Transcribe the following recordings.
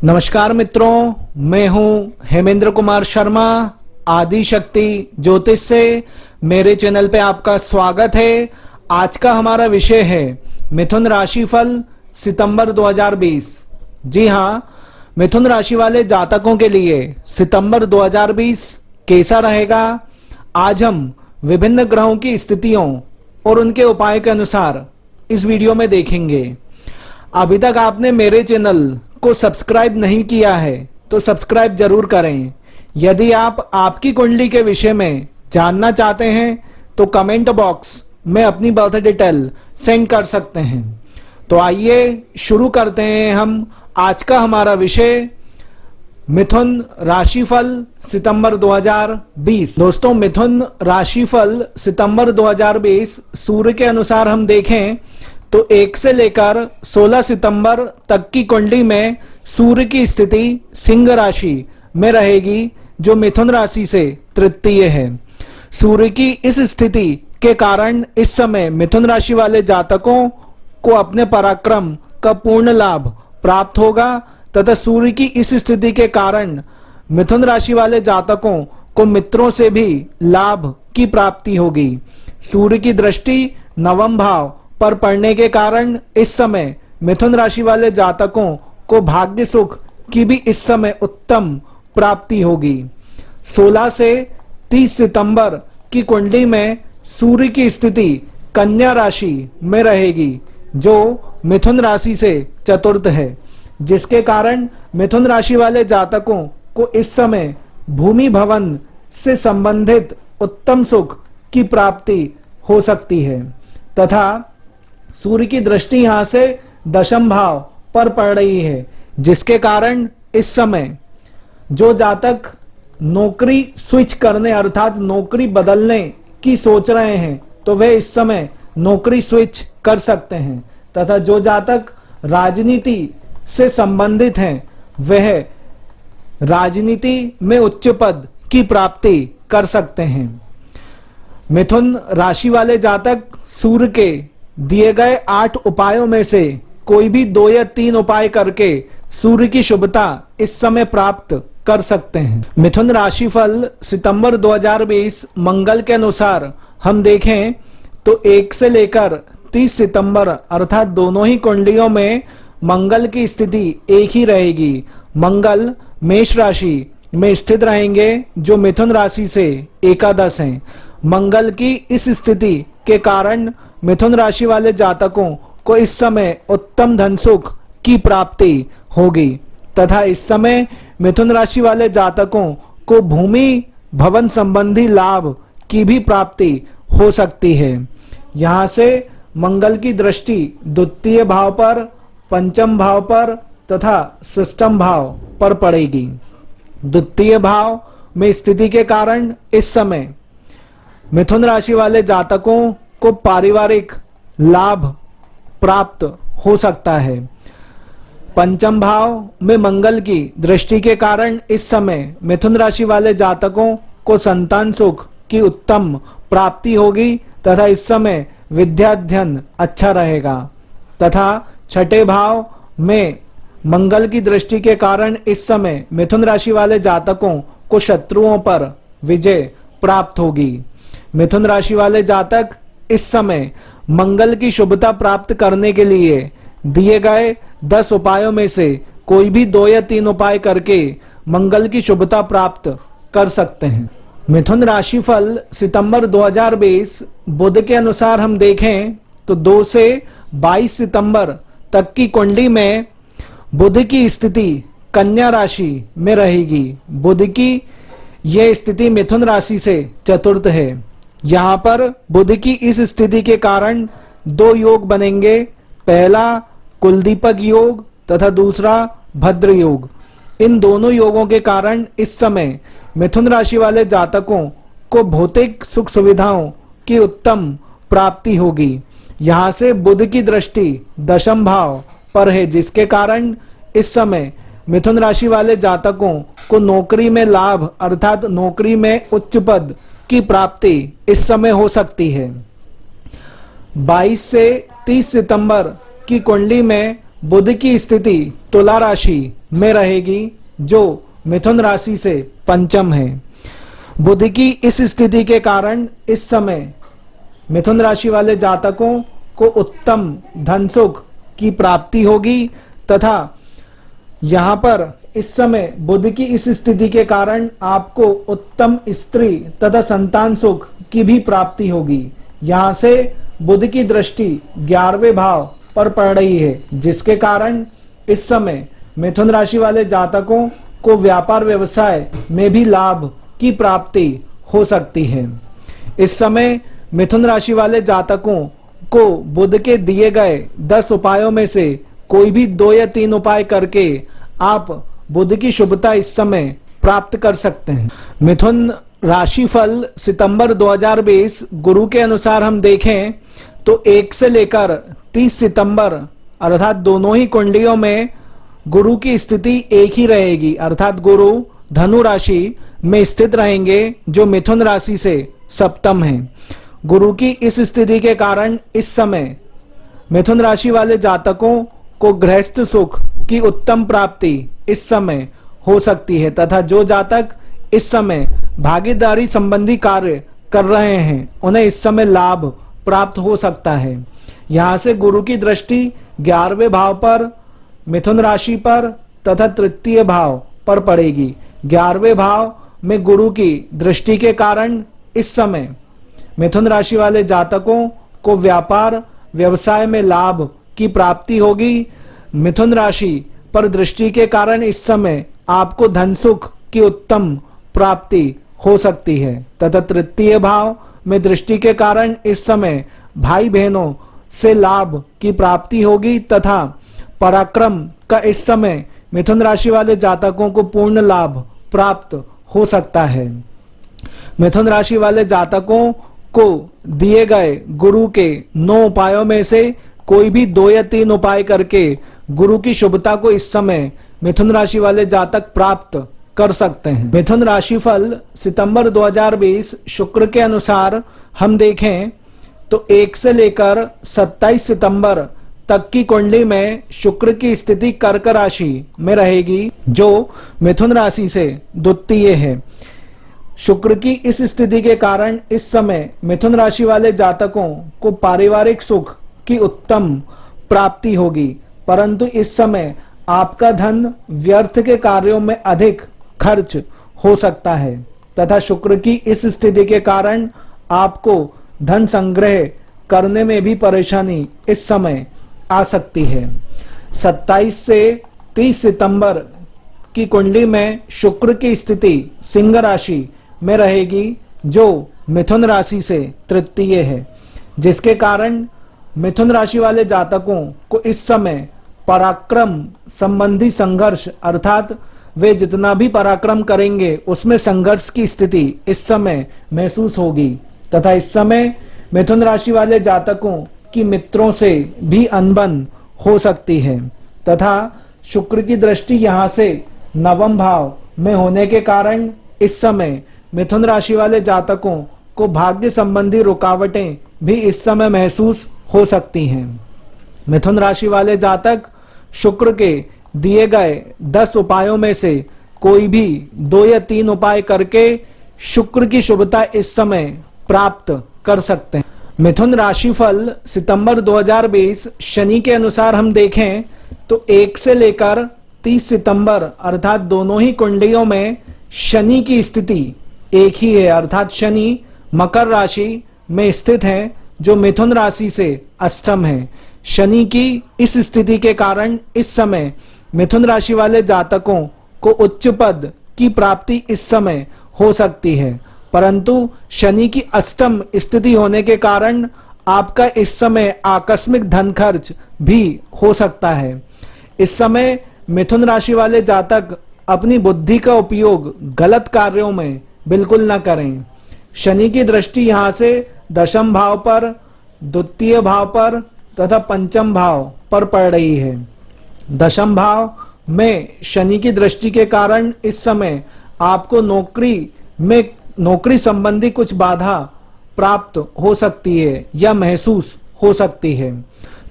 नमस्कार मित्रों, मैं हूं हेमेंद्र कुमार शर्मा। आदि शक्ति ज्योतिष से मेरे चैनल पे आपका स्वागत है। आज का हमारा विषय है मिथुन राशिफल सितंबर 2020। जी हां, मिथुन राशि वाले जातकों के लिए सितंबर 2020 कैसा रहेगा, आज हम विभिन्न ग्रहों की स्थितियों और उनके उपाय के अनुसार इस वीडियो में देखेंगे। अभी तक आपने मेरे चैनल को सब्सक्राइब नहीं किया है तो सब्सक्राइब जरूर करें। यदि आप आपकी कुंडली के विषय में जानना चाहते हैं तो कमेंट बॉक्स में अपनी बर्थ डिटेल सेंड कर सकते हैं। तो आइए शुरू करते हैं हम आज का हमारा विषय, मिथुन राशिफल सितंबर 2020। दोस्तों, मिथुन राशिफल सितंबर 2020 सूर्य के अनुसार हम देखें तो 1 से लेकर 16 सितंबर तक की कुंडली में सूर्य की स्थिति सिंह राशि में रहेगी, जो मिथुन राशि से तृतीय है। सूर्य की इस स्थिति के कारण इस समय मिथुन राशि वाले जातकों को अपने पराक्रम का पूर्ण लाभ प्राप्त होगा तथा सूर्य की इस स्थिति के कारण मिथुन राशि वाले जातकों को मित्रों से भी लाभ की प्राप्ति होगी। सूर्य की दृष्टि नवम भाव पर पड़ने के कारण इस समय मिथुन राशि वाले जातकों को भाग्य सुख की भी इस समय उत्तम प्राप्ति होगी। 16 से 30 सितंबर की कुंडली में सूर्य की स्थिति कन्या राशि में रहेगी, जो मिथुन राशि से चतुर्थ है, जिसके कारण मिथुन राशि वाले जातकों को इस समय भूमि भवन से संबंधित उत्तम सुख की प्राप्ति हो सकती है तथा सूर्य की दृष्टि यहां से दशम भाव पर पड़ रही है, जिसके कारण इस समय जो जातक नौकरी स्विच करने अर्थात नौकरी बदलने की सोच रहे हैं तो वे इस समय नौकरी स्विच कर सकते हैं तथा जो जातक राजनीति से संबंधित हैं वह राजनीति में उच्च पद की प्राप्ति कर सकते हैं। मिथुन राशि वाले जातक सूर्य के दिए गए 8 उपायों में से कोई भी 2 या 3 उपाय करके सूर्य की शुभता इस समय प्राप्त कर सकते हैं। मिथुन राशिफल सितंबर 2020 मंगल के अनुसार हम देखें तो 1 से लेकर 30 सितंबर अर्थात दोनों ही कुंडलियों में मंगल की स्थिति एक ही रहेगी। मंगल मेष राशि में स्थित रहेंगे, जो मिथुन राशि से एकादश हैं। मंगल की इस स्थिति के कारण मिथुन राशि वाले जातकों को इस समय उत्तम धन सुख की प्राप्ति होगी तथा इस समय मिथुन राशि वाले जातकों को भूमि भवन संबंधी लाभ की भी प्राप्ति हो सकती है। यहाँ से मंगल की दृष्टि द्वितीय भाव पर, पंचम भाव पर तथा षष्ठम भाव पर पड़ेगी। द्वितीय भाव में स्थिति के कारण इस समय मिथुन राशि वाले जातकों को पारिवारिक लाभ प्राप्त हो सकता है। पंचम भाव में मंगल की दृष्टि के कारण इस समय मिथुन राशि वाले जातकों को संतान सुख की उत्तम प्राप्ति होगी तथा इस समय विद्याध्ययन अच्छा रहेगा तथा छठे भाव में मंगल की दृष्टि के कारण इस समय मिथुन राशि वाले जातकों को शत्रुओं पर विजय प्राप्त होगी। मिथुन राशि वाले जातक इस समय मंगल की शुभता प्राप्त करने के लिए दिए गए 10 उपायों में से कोई भी 2 या 3 उपाय करके मंगल की शुभता प्राप्त कर सकते हैं। मिथुन राशिफल सितंबर 2020 बुध के अनुसार हम देखें तो 2 से 22 सितंबर तक की कुंडली में बुध की स्थिति कन्या राशि में रहेगी। बुध की यह स्थिति मिथुन राशि से चतुर्थ है। यहाँ पर बुध की इस स्थिति के कारण 2 योग बनेंगे, पहला कुलदीपक योग तथा दूसरा भद्र योग। इन दोनों योगों के कारण इस समय मिथुन राशि वाले जातकों को भौतिक सुख सुविधाओं की उत्तम प्राप्ति होगी। यहाँ से बुध की दृष्टि दशम भाव पर है, जिसके कारण इस समय मिथुन राशि वाले जातकों को नौकरी में लाभ अर्थात नौकरी में उच्च पद की प्राप्ति इस समय हो सकती है। 22 से 30 सितंबर की कुंडली में बुध की स्थिति तुला राशि में रहेगी जो मिथुन राशि से पंचम है। बुध की इस स्थिति के कारण इस समय मिथुन राशि वाले जातकों को उत्तम धन सुख की प्राप्ति होगी तथा यहाँ पर इस समय बुध की इस स्थिति के कारण आपको उत्तम स्त्री तथा संतान सुख की भी प्राप्ति होगी। यहाँ से बुध की दृष्टि 11वें भाव पर पड़ रही है, जिसके कारण इस समय मिथुन राशि वाले जातकों को व्यापार व्यवसाय में भी लाभ की प्राप्ति हो सकती है। इस समय मिथुन राशि वाले जातकों को बुध के दिए गए 10 उपायों में से कोई भी 2 या 3 उपाय करके आप बुध की शुभता इस समय प्राप्त कर सकते हैं। मिथुन राशि फल सितंबर 2020 गुरु के अनुसार हम देखें तो 1 से लेकर 30 सितंबर अर्थात दोनों ही कुंडलियों में गुरु की स्थिति एक ही रहेगी, अर्थात गुरु धनु राशि में स्थित रहेंगे जो मिथुन राशि से सप्तम है। गुरु की इस स्थिति के कारण इस समय मिथुन राशि वाले जातकों को गृहस्थ सुख की उत्तम प्राप्ति इस समय हो सकती है तथा जो जातक इस समय भागीदारी संबंधी कार्य कर रहे हैं उन्हें इस समय लाभ प्राप्त हो सकता है। यहाँ से गुरु की दृष्टि 11वें भाव पर मिथुन राशि पर तथा तृतीय भाव पर पड़ेगी। 11वें भाव में गुरु की दृष्टि के कारण इस समय मिथुन राशि वाले जातकों को व्यापार व्यवसाय में लाभ की प्राप्ति होगी। मिथुन राशि पर दृष्टि के कारण इस समय आपको धन सुख की उत्तम प्राप्ति हो सकती है तथा तृतीय भाव में दृष्टि के कारण इस समय भाई बहनों से लाभ की प्राप्ति होगी तथा पराक्रम का इस समय मिथुन राशि वाले जातकों को पूर्ण लाभ प्राप्त हो सकता है। मिथुन राशि वाले जातकों को दिए गए गुरु के 9 उपायों में से कोई भी 2 या 3 उपाय करके गुरु की शुभता को इस समय मिथुन राशि वाले जातक प्राप्त कर सकते हैं। मिथुन राशि फल सितंबर 2020 शुक्र के अनुसार हम देखें तो 1 से लेकर 27 सितंबर तक की कुंडली में शुक्र की स्थिति कर्क राशि में रहेगी जो मिथुन राशि से द्वितीय है। शुक्र की इस स्थिति के कारण इस समय मिथुन राशि वाले जातकों को पारिवारिक सुख की उत्तम प्राप्ति होगी, परंतु इस समय आपका धन व्यर्थ के कार्यों में अधिक खर्च हो सकता है तथा शुक्र की इस स्थिति के कारण आपको धन संग्रह करने में भी परेशानी इस समय आ सकती है। 27 से 30 सितंबर की कुंडली में शुक्र की स्थिति सिंह राशि में रहेगी जो मिथुन राशि से तृतीय है, जिसके कारण मिथुन राशि वाले जातकों को इस समय पराक्रम संबंधी संघर्ष अर्थात वे जितना भी पराक्रम करेंगे उसमें संघर्ष की स्थिति इस समय महसूस होगी तथा इस समय मिथुन राशि वाले जातकों की मित्रों से भी अनबन हो सकती है तथा शुक्र की दृष्टि यहाँ से 9वें भाव में होने के कारण इस समय मिथुन राशि वाले जातकों को भाग्य संबंधी रुकावटें भी इस समय महसूस हो सकती हैं। मिथुन राशि वाले जातक शुक्र के दिए गए 10 उपायों में से कोई भी 2 या 3 उपाय करके शुक्र की शुभता इस समय प्राप्त कर सकते हैं। मिथुन राशि फल सितंबर 2020 शनि के अनुसार हम देखें तो 1 से लेकर 30 सितंबर अर्थात दोनों ही कुंडलियों में शनि की स्थिति एक ही है, अर्थात शनि मकर राशि में स्थित है जो मिथुन राशि से अष्टम है। शनि की इस स्थिति के कारण इस समय मिथुन राशि वाले जातकों को उच्च पद की प्राप्ति इस समय हो सकती है, परंतु शनि की अष्टम स्थिति होने के कारण आपका इस समय आकस्मिक धन खर्च भी हो सकता है। इस समय मिथुन राशि वाले जातक अपनी बुद्धि का उपयोग गलत कार्यों में बिल्कुल न करें। शनि की दृष्टि यहाँ से 10वें भाव पर, द्वितीय भाव पर तथा 5वें भाव पर पड़ रही है। 10वें भाव में शनि की दृष्टि के कारण इस समय आपको नौकरी संबंधी कुछ बाधा प्राप्त हो सकती है या महसूस हो सकती है।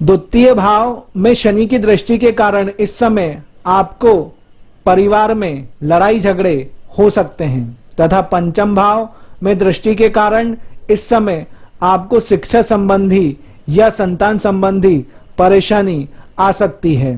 द्वितीय भाव में शनि की दृष्टि के कारण इस समय आपको परिवार में लड़ाई झगड़े हो सकते हैं तथा पंचम भाव में दृष्टि के कारण इस समय आपको शिक्षा संबंधी या संतान संबंधी परेशानी आ सकती है।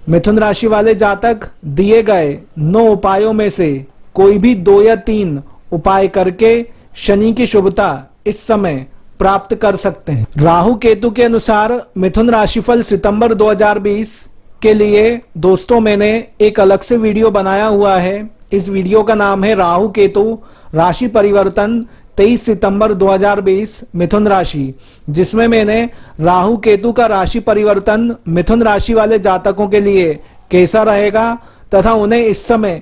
मिथुन राशि वाले जातक दिए गए 9 उपायों में से कोई भी 2 या 3 उपाय करके शनि की शुभता इस समय प्राप्त कर सकते हैं। राहु केतु के अनुसार मिथुन राशिफल सितंबर 2020 के लिए दोस्तों मैंने एक अलग से वीडियो बनाया हुआ है। इस वीडियो का नाम है राहु केतु राशि परिवर्तन 23 सितंबर 2020 मिथुन राशि, जिसमें मैंने राहु केतु का राशि परिवर्तन मिथुन राशि वाले जातकों के लिए कैसा रहेगा तथा उन्हें इस समय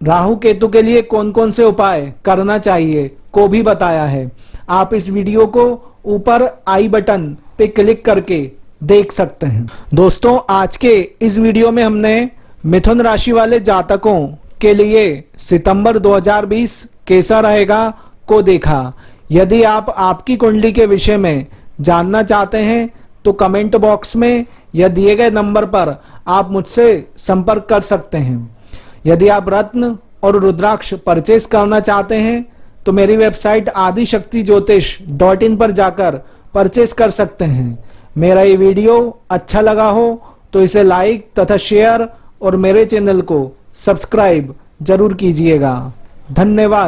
राहु केतु के लिए कौन कौन से उपाय करना चाहिए को भी बताया है। आप इस वीडियो को ऊपर आई बटन पे क्लिक करके देख सकते हैं। दोस्तों आज के इस वीडियो में हमने मिथुन राशि वाले जातकों के लिए सितंबर 2020 कैसा रहेगा को देखा। यदि आप आपकी कुंडली के विषय में जानना चाहते हैं तो कमेंट बॉक्स में या दिए गए नंबर पर आप मुझसे संपर्क कर सकते हैं। यदि आप रत्न और रुद्राक्ष परचेस करना चाहते हैं तो मेरी वेबसाइट adishaktijotish.in पर जाकर परचेस कर सकते हैं। मेरा ये वीडियो अच्छा लगा हो तो इसे लाइक तथा शेयर और मेरे चैनल को सब्सक्राइब जरूर कीजिएगा। धन्यवाद।